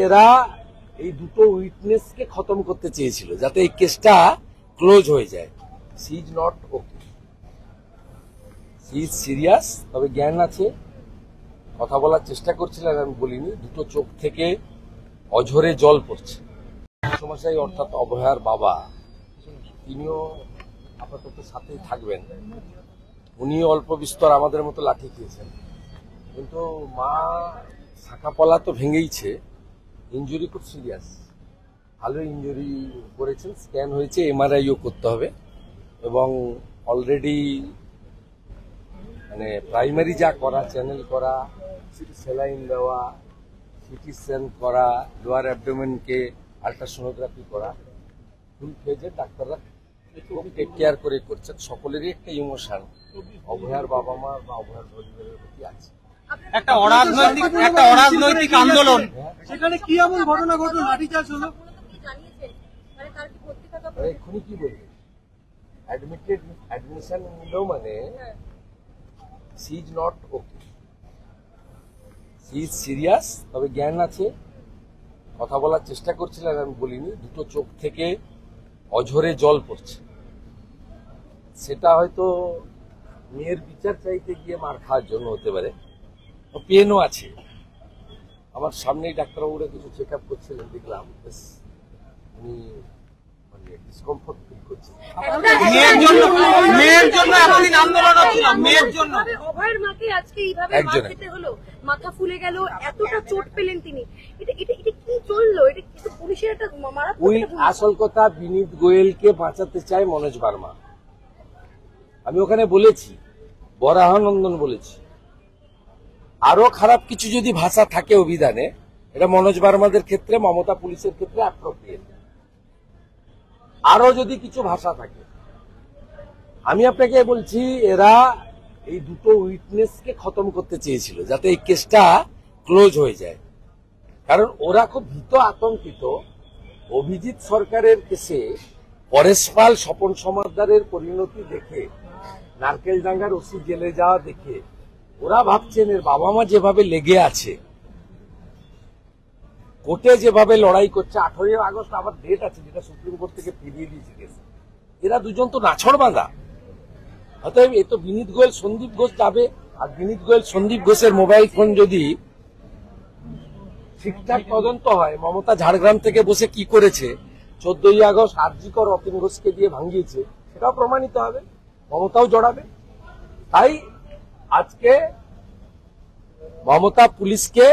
এরা এই দুটো উইটনেসকে খতম করতে চেয়েছিল যাতে এই কেসটা ক্লোজ হয়ে যায়। She is not okay, she is serious, তবে জ্ঞান আছে, কথা বলার চেষ্টা করছিলেন, আমি বলিনি। দুটো চোখ থেকে অঝরে জল পড়ছে। সমস্যায় অর্থাৎ অভয়ার বাবা, তিনিও আপাতত সাথেই থাকবেন। উনিও অল্প বিস্তর আমাদের মতো লাঠি খেয়েছেন, কিন্তু মা শাখাপলা তো ভেঙেইছে, ইঞ্জুরি খুব সিরিয়াস, ভালো ইঞ্জুরি করেছেন, স্ক্যান হয়েছে, এমআরআইও করতে হবে, এবং অলরেডি মানে প্রাইমারি যা করা, চ্যানেল করা, স্যালাইন দেওয়া, সিটি স্ক্যান করা, লোয়ার অ্যাবডোমেনকে আল্ট্রাসোনোগ্রাফি করা, ফুল ফেজে ডাক্তাররা খুব টেক কেয়ার করে করছেন। সকলেরই একটা ইমোশন অভয়ার বাবা মা বা অভয়ার পরিবারের প্রতি আছে। একটা অরাজনৈতিক আন্দোলন, সেখানে কি এমন ঘটনা ঘটলো, লাঠিচার্জ হলো? এক্ষুনি কি বলবে, অ্যাডমিশন নিলেও মানে she is not okay, she is serious, তবে জ্ঞান আছে, কথা বলার চেষ্টা করছিলেন, আমি বলিনি। দুটো চোখ থেকে অঝরে জল পড়ছে, সেটা হয়তো মেয়ের বিচার চাইতে গিয়ে মার খাওয়ার জন্য হতে পারে। পেনও আছে, আমার সামনেই ডাক্তারবাবুরা কিছু চেক আপ করছিলেন, দেখলাম উনি ডিসকমফোর্ট ফিল করছেন। মেয়ের জন্য এতদিন আন্দোলন হচ্ছিল, মেয়ের জন্য। অভয়ের মাকে আজকে এইভাবে মার খেতে হলো, মাথা ফুলে গেল, এতটা চোট পেলেন তিনি, এটা কি চললো? এটা কিন্তু পুলিশের একটা মারাত্মক। আসল কথা, বিনীত গোয়েলকে বাঁচাতে চায় মনোজ বার্মা। আমি ওখানে বলেছি, বরাহানন্দন বলেছি, আরো খারাপ কিছু যদি ভাষা থাকে অভিধানে, এটা মনোজ বার্মাদের ক্ষেত্রে, মমতা পুলিশের ক্ষেত্রে অ্যাপ্রোপ্রিয়েট। আরো যদি কিছু ভাষা থাকে, আমি আপনাকে বলছি, এরা এই দুটো উইটনেসকে খতম করতে চেয়েছিল যাতে এই কেসটা ক্লোজ হয়ে যায়। কারণ ওরা খুব ভীত, আতঙ্কিত। অভিজিৎ সরকারের কেসে পরেশ পাল, স্বপন সমাদ্দারের পরিণতি দেখে, নারকেলডাঙ্গার ওসি জেলে যাওয়া দেখে ওরা ভাবছেন এর বাবা মা যেভাবে লেগে আছে, কোর্টে যেভাবে লড়াই করছে, 18 আগস্ট আবার ডেট আছে যেটা সুপ্রিম কোর্ট থেকে ফিরিয়ে দিয়েছে কেস, এরা দুজন তো নাছড় বাঁধা। অতএব এ তো বিনীত গোয়েল সন্দীপ ঘোষ যাবে, আর বিনীত গোয়েল সন্দীপ ঘোষের মোবাইল ফোন যদি ঠিকঠাক তদন্ত হয়, মমতা ঝাড়গ্রাম থেকে বসে কি করেছে, 14ই আগস্ট আরজিকর অতীন ঘোষকে দিয়ে ভাঙিয়েছে, সেটাও প্রমাণিত হবে, মমতাও জড়াবে। তাই আজকে মমতা পুলিশকে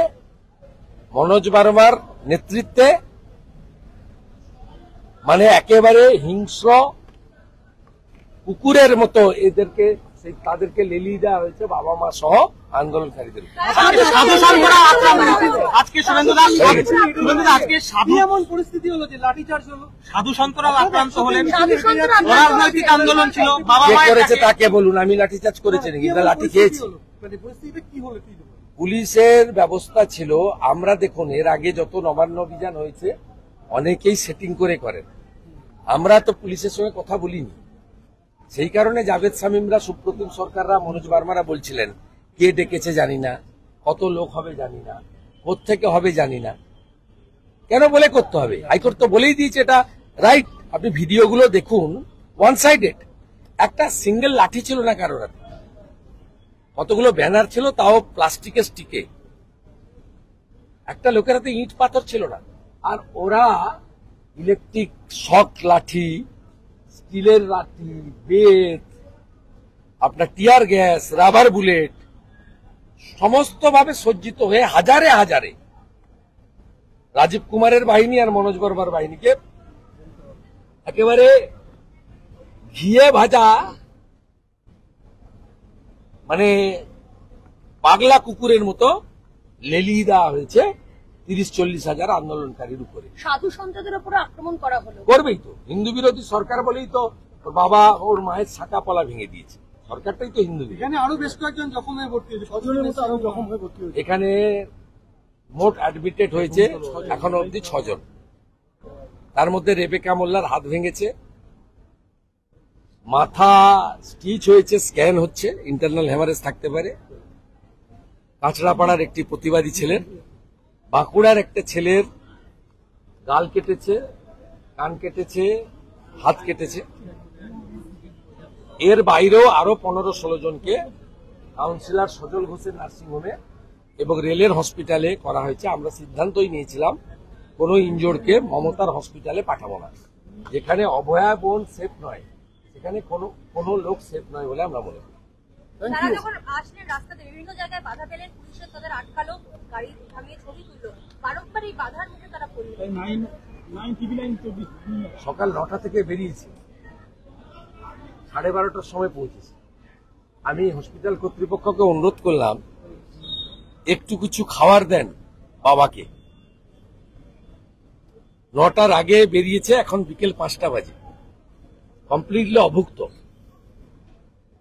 মনোজ বার্মার নেতৃত্বে মানে একেবারে হিংস্র কুকুরের মতো এদেরকে, তাদেরকে লেলিয়ে দেওয়া হয়েছে, বাবা মা সহ আন্দোলনকারীদের। আজকে এমন পরিস্থিতি হলো যে লাঠিচার্জ হলো, সাধু সন্তরা আক্রান্ত হলেন, অরাজনৈতিক আন্দোলন ছিল, বাবা মা করেছে তাকে বলুন, আমি লাঠিচার্জ করেছি নাকি? লাঠি খেয়েছি। পরিস্থিতিটা কি হলো? পুলিশের ব্যবস্থা ছিল, আমরা দেখুন এর আগে যত নবান্ন অভিযান হয়েছে অনেকেই সেটিং করে করেন, আমরা তো পুলিশের সঙ্গে কথা বলিনি। সেই কারণে জাভেদ শামীমরা, সুপ্রতিম সরকাররা, মনোজ বার্মারা বলছিলেন কে ডেকেছে জানি না, কত লোক হবে জানি না, কোত্থেকে হবে জানি না। কেন বলে করতে হবে? হাইকোর্ট তো বলেই দিয়েছে এটা রাইট। আপনি ভিডিওগুলো দেখুন, ওয়ান সাইডেড, একটা সিঙ্গেল লাঠি ছিল না কারোর হাতে, কতগুলো ব্যানার ছিল, তাও প্লাস্টিকের স্টিকে, একটা লোকের হাতে ইট পাথর ছিল না। আর ওরা ইলেকট্রিক শক লাঠি, স্টিলের লাঠি, বেত, আপনার টিয়ার গ্যাস, রাবার বুলেট, সমস্ত ভাবে সজ্জিত হয়ে হাজারে হাজারে রাজীব কুমারের বাহিনী আর মনোজ বার্মার বাহিনীকে একেবারে ঘিয়ে ভাজা মানে পাগলা কুকুরের মতো লেলিয়ে দেওয়া হয়েছে 30-40 হাজার আন্দোলনকারীর উপরে। সাধু সন্তদের উপরে আক্রমণ করা হলো, করবেই তো, হিন্দু বিরোধী সরকার বলেই তো ওর বাবা ওর মায়ের শাখাপলা ভেঙে দিয়েছে, সরকারটাই তো হিন্দু। এখানে আরো বেশ কয়েকজন জখম হয়ে ভর্তি হয়েছে, 6 জনের মতো আরো জখম হয়ে ভর্তি হয়েছে। এখানে মোট অ্যাডমিটেড হয়েছে এখনো অব্দি 6 জন, তার মধ্যে রেবেকা মোল্লার হাত ভেঙেছে, মাথা স্টিচ হয়েছে, স্ক্যান হচ্ছে, ইন্টারনাল হ্যামারেজ থাকতে পারে। কাঁচড়াপাড়ার একটি প্রতিবাদী ছেলের, বাঁকুড়ার একটা ছেলের গাল কেটেছে, কান কেটেছে, হাত কেটেছে। এর বাইরেও আরো 15-16 জনকে কাউন্সিলর সজল ঘোষের নার্সিংহোমে এবং রেলের হসপিটালে করা হয়েছে। আমরা সিদ্ধান্তই নিয়েছিলাম কোনো ইনজোর্ডকে মমতার হসপিটালে পাঠাবো না। যেখানে অভয়া বোন সেফ নয়, সেখানে কোনো লোক সেফ নয় বলে আমরা মনে করি। তারা যখন আসলেন রাস্তাতে বিভিন্ন জায়গায় বাধা পেলেন, পুলিশের তাদের আটকালো, গাড়ি থামিয়ে ছবি তুললো, বারংবার এই বাধার মুখে তারা পড়লেন। সকাল 9টা থেকে বেরিয়েছি, 12:30টার সময় পৌঁছেছি। আমি হসপিটাল কর্তৃপক্ষকে অনুরোধ করলাম একটু কিছু খাবার দেন বাবাকে। 9টার আগে বেরিয়েছে, এখন বিকেল 5টা বাজে, কমপ্লিটলি অভুক্ত।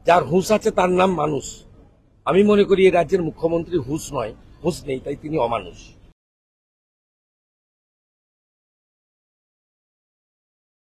যার হুঁশ আছে তার নাম মানুষ। আমি মনে করি এই রাজ্যের মুখ্যমন্ত্রী হুঁশ নেই, তাই তিনি অমানুষ।